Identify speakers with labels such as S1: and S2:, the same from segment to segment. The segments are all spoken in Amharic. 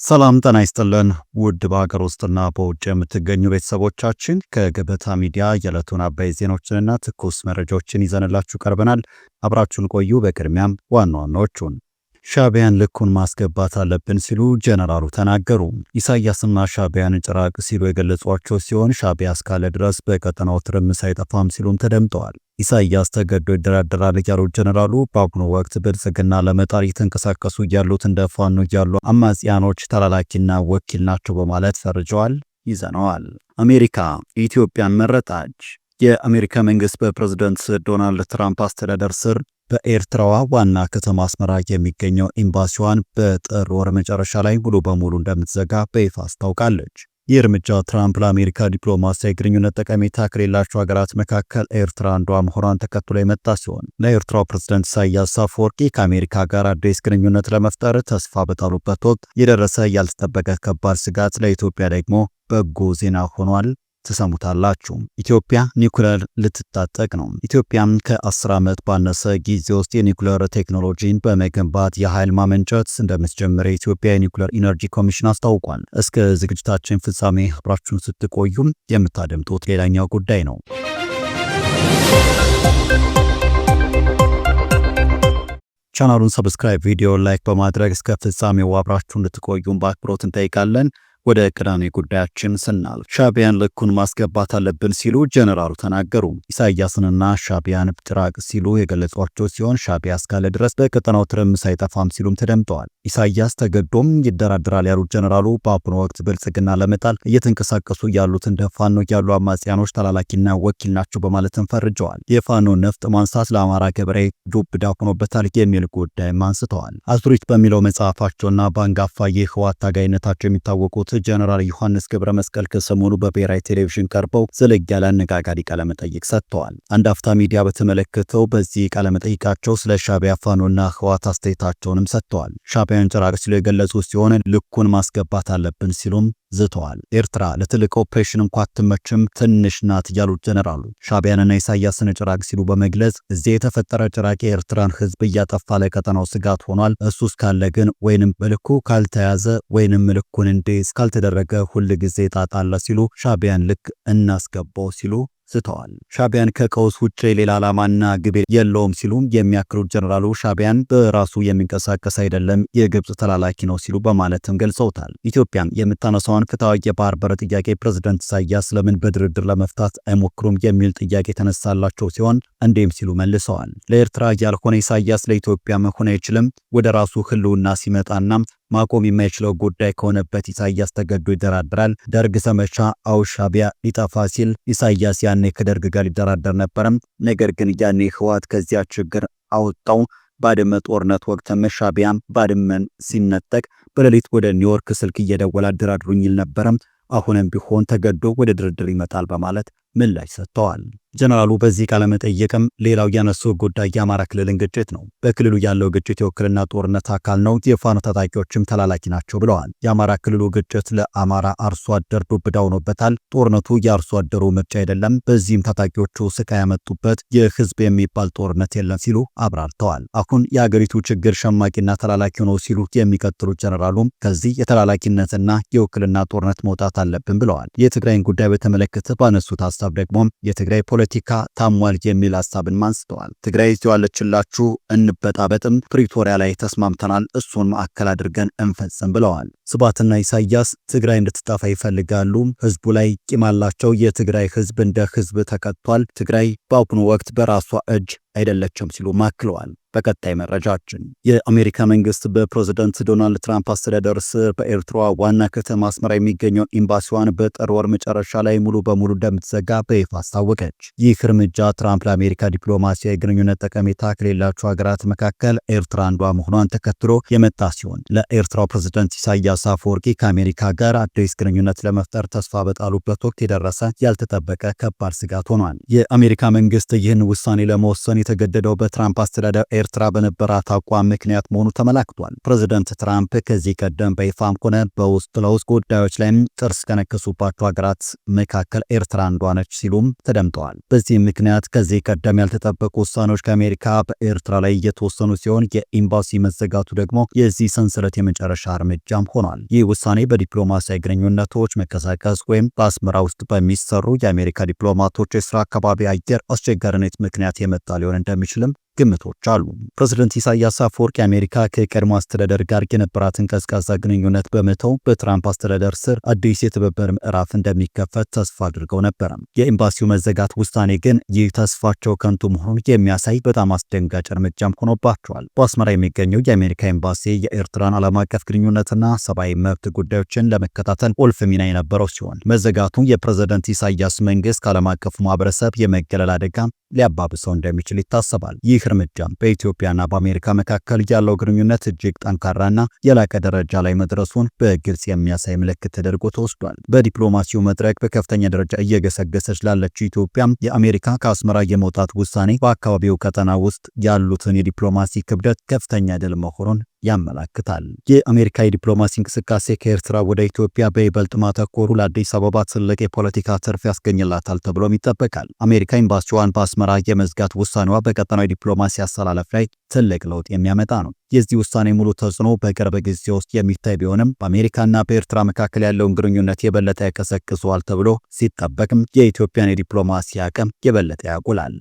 S1: ሰላም ጤና ይስጥልን ውድ በሀገር ውስጥና በውጭ የምትገኙ ቤተሰቦቻችን ከገበታ ሚዲያ የዕለቱን አበይት ዜናዎችንና ትኩስ መረጃዎችን ይዘንላችሁ ቀርበናል። አብራችሁን ቆዩ። በቅድሚያም ዋና ዋናዎቹን ሻዕቢያን ልኩን ማስገባት አለብን ሲሉ ጀነራሉ ተናገሩ። ኢሳያስና ሻዕቢያን ጭራቅ ሲሉ የገለጿቸው ሲሆን ሻዕቢያ እስካለ ድረስ በቀጠናው ትርምስ አይጠፋም ሲሉም ተደምጠዋል። ኢሳያስ ተገዶ ይደራደራል ያሉት ጀነራሉ በአሁኑ ወቅት ብልጽግና ለመጣር እየተንቀሳቀሱ ያሉት እንደ ፋኖ ያሉ አማጽያኖች ተላላኪና ወኪል ናቸው በማለት ፈርጀዋል። ይዘነዋል። አሜሪካ ኢትዮጵያን መረጣች። የአሜሪካ መንግስት በፕሬዝዳንት ዶናልድ ትራምፕ አስተዳደር ስር በኤርትራዋ ዋና ከተማ አስመራ የሚገኘው ኤምባሲዋን በጥር ወር መጨረሻ ላይ ሙሉ በሙሉ እንደምትዘጋ በይፋ አስታውቃለች። ይህ እርምጃ ትራምፕ ለአሜሪካ ዲፕሎማሲያዊ ግንኙነት ጠቀሜታ ከሌላቸው ሀገራት መካከል ኤርትራ አንዷ መሆኗን ተከትሎ የመጣ ሲሆን ለኤርትራው ፕሬዝዳንት ኢሳያስ አፈወርቂ ከአሜሪካ ጋር አዲስ ግንኙነት ለመፍጠር ተስፋ በጣሉበት ወቅት የደረሰ ያልተጠበቀ ከባድ ስጋት ለኢትዮጵያ ደግሞ በጎ ዜና ሆኗል። ተሰሙታላችሁ። ኢትዮጵያ ኒውክሌር ልትታጠቅ ነው። ኢትዮጵያም ከ10 ዓመት ባነሰ ጊዜ ውስጥ የኒውክሌር ቴክኖሎጂን በመገንባት የኃይል ማመንጨት እንደምትጀምር የኢትዮጵያ የኒውክሌር ኢነርጂ ኮሚሽን አስታውቋል። እስከ ዝግጅታችን ፍጻሜ አብራችሁን ስትቆዩም የምታደምጡት ሌላኛው ጉዳይ ነው። ቻናሉን ሰብስክራይብ፣ ቪዲዮ ላይክ በማድረግ እስከ ፍጻሜው አብራችሁን እንድትቆዩም በአክብሮት እንጠይቃለን። ወደ ቀዳሚ ጉዳያችን ስናልፍ ሻዕቢያን ልኩን ማስገባት አለብን ሲሉ ጀነራሉ ተናገሩ። ኢሳያስንና ሻዕቢያን ጭራቅ ሲሉ የገለጿቸው ሲሆን ሻዕቢያ እስካለ ድረስ በቀጠናው ትርምስ አይጠፋም ሲሉም ተደምጠዋል። ኢሳያስ ተገዶም ይደራደራል ያሉት ጀነራሉ በአሁኑ ወቅት ብልጽግና ለመጣል እየተንቀሳቀሱ ያሉት እንደ ፋኖ ያሉ አማጽያኖች ተላላኪና ወኪል ናቸው በማለትም ፈርጀዋል። የፋኖ ነፍጥ ማንሳት ለአማራ ገበሬ ዱብ እዳ ሆኖበታል የሚል ጉዳይም አንስተዋል። አዙሪት በሚለው መጽሐፋቸውና በአንጋፋ የህወሓት ታጋይነታቸው የሚታወቁት ጀነራል ዮሐንስ ገብረ መስቀል ከሰሞኑ በብሔራዊ ቴሌቪዥን ቀርበው ዘለግ ያለ አነጋጋሪ ቃለ መጠይቅ ሰጥተዋል። አንድ አፍታ ሚዲያ በተመለከተው በዚህ ቃለ መጠይቃቸው ስለ ሻዕቢያ ፋኖና ህወሓት አስተያየታቸውንም ሰጥተዋል። ሻዕቢያን ጭራቅ ሲሉ የገለጹ ሲሆን ልኩን ማስገባት አለብን ሲሉም ዝተዋል። ኤርትራ ለትልቅ ኦፕሬሽን እንኳን አትመችም ትንሽ ናት ያሉት ጀነራሉ ሻዕቢያንና ኢሳያስን ጭራቅ ሲሉ በመግለጽ እዚህ የተፈጠረ ጭራቅ የኤርትራን ህዝብ እያጠፋ ለቀጠናው ስጋት ሆኗል። እሱ እስካለ ግን ወይንም በልኩ ካልተያዘ ወይንም ልኩን እንዲይዝ ካልተደረገ ሁል ጊዜ ጣጣለ ሲሉ ሻዕቢያን ልክ እናስገባው ሲሉ ዝተዋል። ሻዕቢያን ከቀውስ ውጭ ሌላ ዓላማና ግብ የለውም ሲሉም የሚያክሉት ጀነራሉ ሻዕቢያን በራሱ የሚንቀሳቀስ አይደለም የግብጽ ተላላኪ ነው ሲሉ በማለትም ገልጸውታል። ኢትዮጵያም የምታነሳውን ፍትሃዊ የባህር በር ጥያቄ ፕሬዝዳንት ኢሳያስ ለምን በድርድር ለመፍታት አይሞክሩም የሚል ጥያቄ የተነሳላቸው ሲሆን እንዲህም ሲሉ መልሰዋል። ለኤርትራ ያልሆነ ኢሳያስ ለኢትዮጵያ መሆን አይችልም። ወደ ራሱ ህልውና ሲመጣና ማቆም የማይችለው ጉዳይ ከሆነበት ኢሳያስ ተገዶ ይደራደራል። ደርግ ዘመቻ አው ሻዕቢያ ሊጠፋ ሲል ኢሳያስ ያኔ ከደርግ ጋር ሊደራደር ነበረም። ነገር ግን ያኔ ህወሓት ከዚያ ችግር አወጣው። ባድመ ጦርነት ወቅት ሻዕቢያም ባድመን ሲነጠቅ በሌሊት ወደ ኒውዮርክ ስልክ እየደወለ አደራድሩኝ ይል ነበረም። አሁንም ቢሆን ተገዶ ወደ ድርድር ይመጣል በማለት ምላሽ ሰጥተዋል። ጀነራሉ በዚህ ቃለ መጠይቅም ሌላው ያነሱ ጉዳይ የአማራ ክልልን ግጭት ነው። በክልሉ ያለው ግጭት የውክልና ጦርነት አካል ነው። የፋኖ ታጣቂዎችም ተላላኪ ናቸው ብለዋል። የአማራ ክልሉ ግጭት ለአማራ አርሶ አደር ዱብ እዳ ሆኖበታል። ጦርነቱ የአርሶ አደሩ ምርጫ አይደለም። በዚህም ታጣቂዎቹ ስቃይ ያመጡበት የህዝብ የሚባል ጦርነት የለም ሲሉ አብራርተዋል። አሁን የአገሪቱ ችግር ሸማቂና ተላላኪ ነው ሲሉ የሚቀጥሉት ጀነራሉም ከዚህ የተላላኪነትና የውክልና ጦርነት መውጣት አለብን ብለዋል። የትግራይን ጉዳይ በተመለከተ ባነሱት ሀሳብ ደግሞ የትግራይ ፖለቲካ ታሟል የሚል ሐሳብን አንስተዋል። ትግራይ ይዋለችላችሁ እንበጣበጥም ፕሪቶሪያ ላይ ተስማምተናል፣ እሱን ማዕከል አድርገን እንፈጽም ብለዋል። ስብሃትና ኢሳያስ ትግራይ እንድትጠፋ ይፈልጋሉ። ህዝቡ ላይ ቂም አላቸው። የትግራይ ህዝብ እንደ ህዝብ ተቀጥቷል። ትግራይ በአሁኑ ወቅት በራሷ እጅ አይደለችም ሲሉ ማክለዋል። በቀጣይ መረጃችን የአሜሪካ መንግስት በፕሬዝዳንት ዶናልድ ትራምፕ አስተዳደር ስር በኤርትራ ዋና ከተማ አስመራ የሚገኘው ኤምባሲዋን በጥር ወር መጨረሻ ላይ ሙሉ በሙሉ እንደምትዘጋ በይፋ አስታወቀች። ይህ እርምጃ ትራምፕ ለአሜሪካ ዲፕሎማሲያዊ ግንኙነት ጠቀሜታ ከሌላቸው ሀገራት መካከል ኤርትራ አንዷ መሆኗን ተከትሎ የመጣ ሲሆን ለኤርትራው ፕሬዝዳንት ኢሳያስ አፈወርቂ ከአሜሪካ ጋር አዲስ ግንኙነት ለመፍጠር ተስፋ በጣሉበት ወቅት የደረሰ ያልተጠበቀ ከባድ ስጋት ሆኗል። የአሜሪካ መንግስት ይህን ውሳኔ ለመወሰን የተገደደው በትራምፕ አስተዳደር ኤርትራ በነበራት አቋም ምክንያት መሆኑ ተመላክቷል። ፕሬዝዳንት ትራምፕ ከዚህ ቀደም በይፋም ሆነ በውስጥ ለውስጥ ጉዳዮች ላይም ጥርስ ከነከሱባቸው ሀገራት መካከል ኤርትራ አንዷ ነች ሲሉም ተደምጠዋል። በዚህም ምክንያት ከዚህ ቀደም ያልተጠበቁ ውሳኔዎች ከአሜሪካ በኤርትራ ላይ እየተወሰኑ ሲሆን የኤምባሲ መዘጋቱ ደግሞ የዚህ ሰንሰለት የመጨረሻ እርምጃም ሆኗል። ይህ ውሳኔ በዲፕሎማሲያዊ ግንኙነቶች መቀዛቀዝ ወይም በአስመራ ውስጥ በሚሰሩ የአሜሪካ ዲፕሎማቶች የስራ አካባቢ አየር አስቸጋሪነት ምክንያት የመጣ ሊሆን እንደሚችልም ግምቶች አሉ። ፕሬዝዳንት ኢሳያስ አፈወርቂ አሜሪካ ከቀድሞ አስተዳደር ጋር የነበራትን ቀዝቃዛ ግንኙነት በመተው በትራምፕ አስተዳደር ስር አዲስ የትብብር ምዕራፍ እንደሚከፈት ተስፋ አድርገው ነበር። የኤምባሲው መዘጋት ውሳኔ ግን ይህ ተስፋቸው ከንቱ መሆኑን የሚያሳይ በጣም አስደንጋጭ እርምጃም ሆኖባቸዋል። በአስመራ የሚገኘው የአሜሪካ ኤምባሲ የኤርትራን ዓለም አቀፍ ግንኙነትና ሰብአዊ መብት ጉዳዮችን ለመከታተል ቁልፍ ሚና የነበረው ሲሆን መዘጋቱ የፕሬዝዳንት ኢሳያስ መንግስት ከዓለም አቀፉ ማህበረሰብ የመገለል አደጋ ሊያባብሰው እንደሚችል ይታሰባል። ይህ እርምጃ በኢትዮጵያና በአሜሪካ መካከል ያለው ግንኙነት እጅግ ጠንካራና የላቀ ደረጃ ላይ መድረሱን በግልጽ የሚያሳይ ምልክት ተደርጎ ተወስዷል። በዲፕሎማሲው መድረክ በከፍተኛ ደረጃ እየገሰገሰች ላለችው ኢትዮጵያ የአሜሪካ ከአስመራ የመውጣት ውሳኔ በአካባቢው ቀጠና ውስጥ ያሉትን የዲፕሎማሲ ክብደት ከፍተኛ ድል መሆኑን ያመላክታል። የአሜሪካ የዲፕሎማሲ እንቅስቃሴ ከኤርትራ ወደ ኢትዮጵያ በይበልጥ ማተኮሩ ለአዲስ አበባ ትልቅ የፖለቲካ ትርፍ ያስገኝላታል ተብሎም ይጠበቃል። አሜሪካ ኤምባሲዋን በአስመራ የመዝጋት ውሳኔዋ በቀጠናዊ ዲፕሎማሲ አሰላለፍ ላይ ትልቅ ለውጥ የሚያመጣ ነው። የዚህ ውሳኔ ሙሉ ተጽዕኖ በቅርብ ጊዜ ውስጥ የሚታይ ቢሆንም በአሜሪካና በኤርትራ መካከል ያለውን ግንኙነት የበለጠ ያቀሰቅሰዋል ተብሎ ሲጠበቅም የኢትዮጵያን የዲፕሎማሲ አቅም የበለጠ ያጎላል።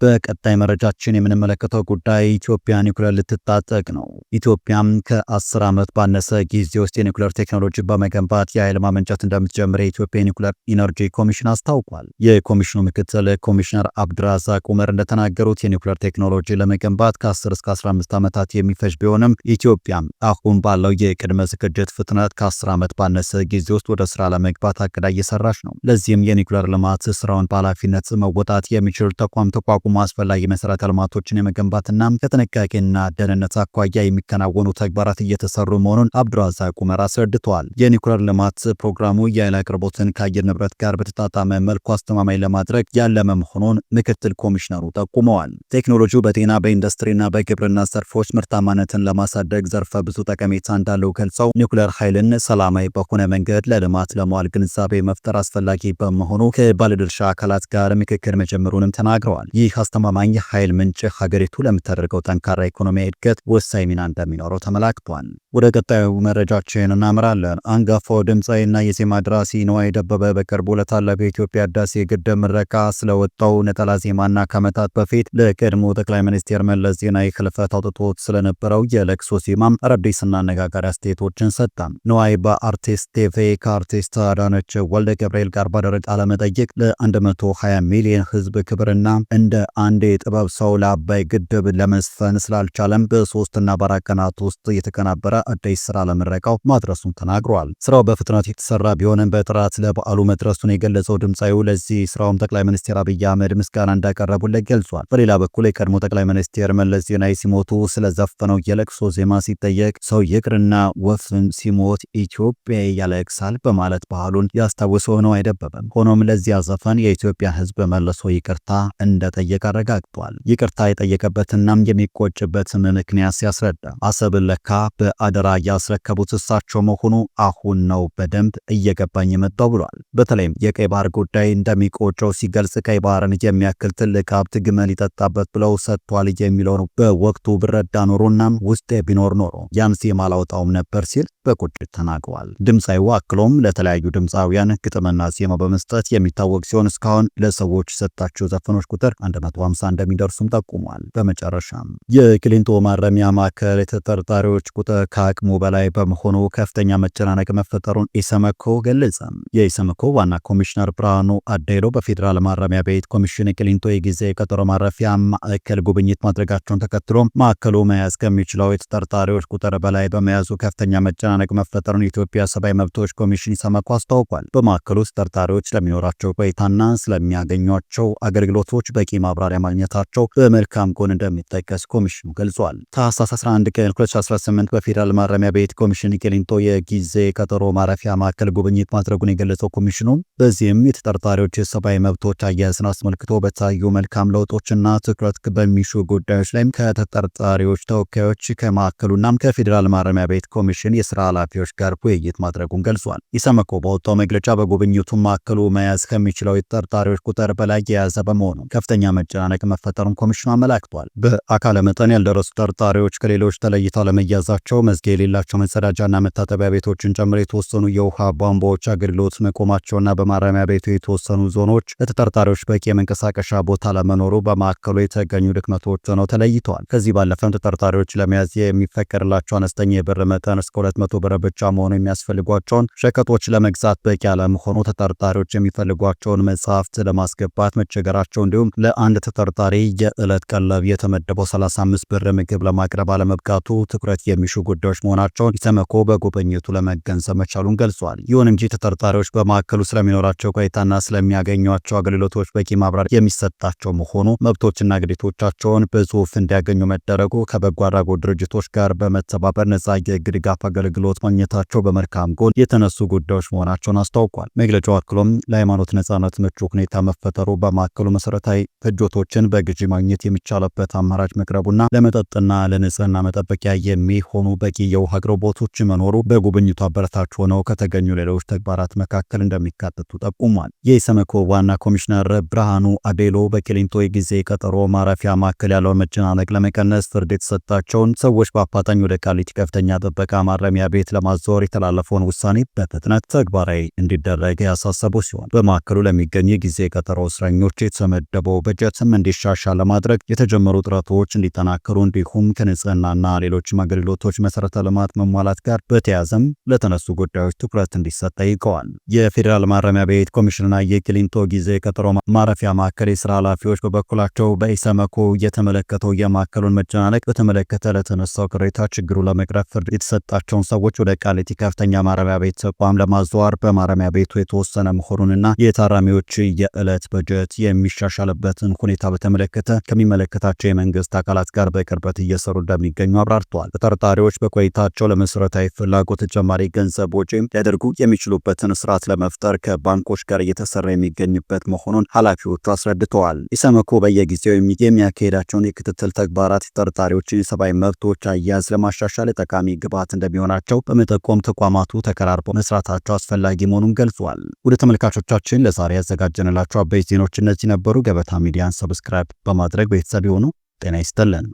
S1: በቀጣይ መረጃችን የምንመለከተው ጉዳይ ኢትዮጵያ ኒውክሌር ልትታጠቅ ነው። ኢትዮጵያም ከ10 ዓመት ባነሰ ጊዜ ውስጥ የኒውክሌር ቴክኖሎጂ በመገንባት የኃይል ማመንጨት እንደምትጀምር የኢትዮጵያ የኒውክሌር ኢነርጂ ኮሚሽን አስታውቋል። የኮሚሽኑ ምክትል ኮሚሽነር አብድራዛቅ ኡመር እንደተናገሩት የኒውክሌር ቴክኖሎጂ ለመገንባት ከ10 እስከ 15 ዓመታት የሚፈጅ ቢሆንም ኢትዮጵያ አሁን ባለው የቅድመ ዝግጅት ፍጥነት ከ10 ዓመት ባነሰ ጊዜ ውስጥ ወደ ስራ ለመግባት አቅዳ እየሰራች ነው። ለዚህም የኒውክሌር ልማት ስራውን በኃላፊነት መወጣት የሚችል ተቋም ተቋቁሞ አስፈላጊ መሰረተ ልማቶችን የመገንባትና ከጥንቃቄና ደህንነት አኳያ የሚከናወኑ ተግባራት እየተሰሩ መሆኑን አብዱራዛቅ ኡመር አስረድተዋል። የኒውክሌር ልማት ፕሮግራሙ የኃይል አቅርቦትን ከአየር ንብረት ጋር በተጣጣመ መልኩ አስተማማኝ ለማድረግ ያለመ መሆኑን ምክትል ኮሚሽነሩ ጠቁመዋል። ቴክኖሎጂው በጤና በኢንዱስትሪና በግብርና ዘርፎች ምርታማነትን ለማሳደግ ዘርፈ ብዙ ጠቀሜታ እንዳለው ገልጸው ኒውክሌር ኃይልን ሰላማዊ በሆነ መንገድ ለልማት ለመዋል ግንዛቤ መፍጠር አስፈላጊ በመሆኑ ከባለድርሻ አካላት ጋር ምክክር መጀመሩንም ተናግረዋል። ይህ አስተማማኝ ኃይል ምንጭ ሀገሪቱ ለምታደርገው ጠንካራ ኢኮኖሚያዊ እድገት ወሳኝ ሚና እንደሚኖረው ተመላክቷል። ወደ ቀጣዩ መረጃችን እናምራለን። አንጋፋው ድምፃዊና የዜማ ደራሲ ነዋይ ደበበ በቅርቡ ለታላቁ የኢትዮጵያ ህዳሴ ግድብ ምረቃ ስለወጣው ነጠላ ዜማና ከዓመታት በፊት ለቀድሞ ጠቅላይ ሚኒስትር መለስ ዜናዊ ህልፈት አውጥቶት ስለነበረው የለቅሶ ዜማም አዳዲስና አነጋጋሪ አስተያየቶችን ሰጠ። ነዋይ በአርቲስት ቲቪ ከአርቲስት አዳነች ወልደ ገብርኤል ጋር ባደረገው ቃለ መጠይቅ ለ120 ሚሊዮን ህዝብ ክብርና እንደ አንድ የጥበብ ሰው ለአባይ ግድብ ለመስፈን ስላልቻለም በ3 እና 4 ቀናት ውስጥ የተቀናበረ አዲስ ስራ ለምረቃው ማድረሱን ተናግሯል። ስራው በፍጥነት የተሰራ ቢሆንም በጥራት ለበዓሉ መድረሱን የገለጸው ድምፃዊው ለዚህ ስራውም ጠቅላይ ሚኒስትር አብይ አህመድ ምስጋና እንዳቀረቡለት ገልጿል። በሌላ በኩል የቀድሞ ጠቅላይ ሚኒስትር መለስ ዜናዊ ሲሞቱ ስለዘፈነው የለቅሶ ዜማ ሲጠየቅ ሰው ይቅርና ወፍን ሲሞት ኢትዮጵያ ያለቅሳል በማለት ባህሉን ያስታውሰው ነው አይደበበም። ሆኖም ለዚያ ዘፈን የኢትዮጵያ ህዝብ መልሶ ይቅርታ እንደጠየቀ አረጋግጧል። ይቅርታ የጠየቀበትና የሚቆጭበትን ምክንያት ሲያስረዳ አሰብን ለካ በአደራ ያስረከቡት እሳቸው መሆኑ አሁን ነው በደንብ እየገባኝ የመጣው ብሏል። በተለይም የቀይ ባህር ጉዳይ እንደሚቆጨው ሲገልጽ ቀይ ባህርን የሚያክል ትልቅ ሀብት ግመል ይጠጣበት ብለው ሰጥቷል የሚለው ነው በወቅቱ ብረዳ ኖሮና ውስጤ ቢኖር ኖሮ ያን ዜማ አላወጣውም ነበር ሲል በቁጭት ተናግሯል። ድምፃዊው አክሎም ለተለያዩ ድምፃውያን ግጥምና ዜማ በመስጠት የሚታወቅ ሲሆን እስካሁን ለሰዎች የሰጣቸው ዘፈኖች ቁጥር 150 እንደሚደርሱም ጠቁሟል። በመጨረሻም የቂሊንጦ ማረሚያ ማዕከል የተጠርጣሪዎች ቁጥር ከአቅሙ በላይ በመሆኑ ከፍተኛ መጨናነቅ መፈጠሩን ኢሰመኮ ገለጸ። የኢሰመኮ ዋና ኮሚሽነር ብርሃኑ አዴሎ በፌዴራል ማረሚያ ቤት ኮሚሽን የቂሊንጦ የጊዜ ቀጠሮ ማረፊያ ማዕከል ጉብኝት ማድረጋቸውን ተከትሎ ማዕከሉ መያዝ ከሚችለው የተጠርጣሪዎች ቁጥር በላይ በመያዙ ከፍተኛ መጨናነቅ መፈጠሩን የኢትዮጵያ ሰብአዊ መብቶች ኮሚሽን ኢሰመኮ አስታውቋል። በማዕከሉ ውስጥ ተጠርጣሪዎች ስለሚኖራቸው ቆይታና ስለሚያገኟቸው አገልግሎቶች በቂ ማብራሪያ ማግኘታቸው በመልካም ጎን እንደሚጠቀስ ኮሚሽኑ ገልጿል። ታህሳስ 11 ቀን 2018 በፌዴራል ማረሚያ ቤት ኮሚሽን ቂሊንጦ የጊዜ ቀጠሮ ማረፊያ ማዕከል ጉብኝት ማድረጉን የገለጸው ኮሚሽኑ በዚህም የተጠርጣሪዎች የሰብአዊ መብቶች አያያዝን አስመልክቶ በታዩ መልካም ለውጦችና ትኩረት በሚሹ ጉዳዮች ላይም ከተጠርጣሪዎች ተወካዮች ከማዕከሉና ከፌዴራል ማረሚያ ቤት ኮሚሽን የስራ ኃላፊዎች ጋር ውይይት ማድረጉን ገልጿል። ኢሰመኮ በወጣው መግለጫ በጉብኝቱ ማዕከሉ መያዝ ከሚችለው የተጠርጣሪዎች ቁጥር በላይ የያዘ በመሆኑ ከፍተኛ መጨናነቅ መፈጠሩን ኮሚሽኑ አመላክቷል። በአካለ መጠን ያልደረሱ ተጠርጣሪዎች ከሌሎች ተለይተው ለመያዛቸው መዝጊያ የሌላቸው መጸዳጃና መታጠቢያ ቤቶችን ጨምሮ የተወሰኑ የውሃ ቧንቧዎች አገልግሎት መቆማቸውና በማረሚያ ቤቱ የተወሰኑ ዞኖች ለተጠርጣሪዎች በቂ የመንቀሳቀሻ ቦታ ለመኖሩ በማዕከሉ የተገኙ ድክመቶች ሆነው ተለይተዋል። ከዚህ ባለፈም ተጠርጣሪዎች ለመያዝ የሚፈቀድላቸው አነስተኛ የብር መጠን እስከ 200 ብር ብቻ መሆኑ የሚያስፈልጓቸውን ሸቀጦች ለመግዛት በቂ አለመሆኑ ተጠርጣሪዎች የሚፈልጓቸውን መጽሐፍት ለማስገባት መቸገራቸው እንዲሁም ለአንድ ተጠርጣሪ የዕለት ቀለብ የተመደበው 35 ብር ምግብ ለማቅረብ አለመብቃቱ ትኩረት የሚሹ ጉዳዮች መሆናቸውን ኢሰመኮ በጉብኝቱ ለመገንዘብ መቻሉን ገልጿል። ይሁን እንጂ ተጠርጣሪዎች በማዕከሉ ስለሚኖራቸው ቆይታና ስለሚያገኟቸው አገልግሎቶች በቂ ማብራሪያ የሚሰጣቸው መሆኑ፣ መብቶችና ግዴታዎቻቸውን በጽሁፍ እንዲያገኙ መደረጉ፣ ከበጎ አድራጎት ድርጅቶች ጋር በመተባበር ነጻ የህግ ድጋፍ አገልግሎት ማግኘታቸው በመልካም ጎን የተነሱ ጉዳዮች መሆናቸውን አስታውቋል። መግለጫው አክሎም ለሃይማኖት ነጻነት ምቹ ሁኔታ መፈጠሩ፣ በማዕከሉ መሰረታዊ ፍጆቶችን በግዢ ማግኘት የሚቻልበት አማራጭ መቅረቡና ለመጠጥና ለንጽህና መጠበቂያ የሚሆኑ በቂ የውሃ አቅርቦቶች መኖሩ በጉብኝቱ አበረታች ሆነው ከተገኙ ሌሎች ተግባራት መካከል እንደሚካተቱ ጠቁሟል። የኢሰመኮ ዋና ኮሚሽነር ብርሃኑ አዴሎ በቂሊንጦ የጊዜ ቀጠሮ ማረፊያ ማዕከል ያለውን መጨናነቅ ለመቀነስ ፍርድ የተሰጣቸውን ሰዎች በአፋጣኝ ወደ ቃሊቲ ከፍተኛ ጥበቃ ማረሚያ ቤት ለማዛወር የተላለፈውን ውሳኔ በፍጥነት ተግባራዊ እንዲደረግ ያሳሰቡ ሲሆን በማዕከሉ ለሚገኙ የጊዜ ቀጠሮ እስረኞች የተመደበው በጀትም እንዲሻሻል ለማድረግ የተጀመሩ ጥረቶች እንዲጠናከሩ እንዲሁም ከንጽህናና ሌሎችም አገልግሎቶች መሰረተ ልማት መሟላት ጋር በተያያዘም ለተነሱ ጉዳዮች ትኩረት እንዲሰጥ ጠይቀዋል። የፌዴራል ማረሚያ ቤት ኮሚሽንና የቂሊንጦ ጊዜ ቀጠሮ ማረፊያ ማዕከል የስራ ኃላፊዎች በበኩላቸው በኢሰመኮ የተመለከተው የማዕከሉን መጨናነቅ በተመለከተ ለተነሳው ቅሬታ ችግሩ ለመቅረፍ ፍርድ የተሰጣቸውን ሰዎች ወደ ቃሊቲ ከፍተኛ ማረሚያ ቤት ተቋም ለማዘዋወር በማረሚያ ቤቱ የተወሰነ መሆኑንና የታራሚዎች የዕለት በጀት የሚሻሻልበትን ሁኔታ በተመለከተ ከሚመለከታቸው የመንግስት አካላት ጋር በቅርበት እየሰሩ እንደሚገኙ አብራርተዋል። ተጠርጣሪዎች በቆይታቸው ለመሰረታዊ ፍላጎት ተጨማሪ ገንዘብ ወጪ ሊያደርጉ የሚችሉበትን ስርዓት ለመፍጠር ከባንኮች ጋር እየተሰራ የሚገኝበት መሆኑን ኃላፊዎቹ አስረድተዋል። ኢሰመኮ በየጊዜው የሚያካሄዳቸውን የክትትል ተግባራት ተጠርጣሪዎችን የሰብአዊ መብቶች አያያዝ ለማሻሻል ጠቃሚ ግብዓት እንደሚሆናቸው በመጠቆም ተቋማቱ ተቀራርበው መስራታቸው አስፈላጊ መሆኑን ገልጿል። ወደ ተመልካቾቻችን ለዛሬ ያዘጋጀንላቸው አበይት ዜናዎች እነዚህ ነበሩ። ገበታ ሚዲያን ሰብስክራይብ በማድረግ ቤተሰብ የሆኑ ጤና ይስጥልን።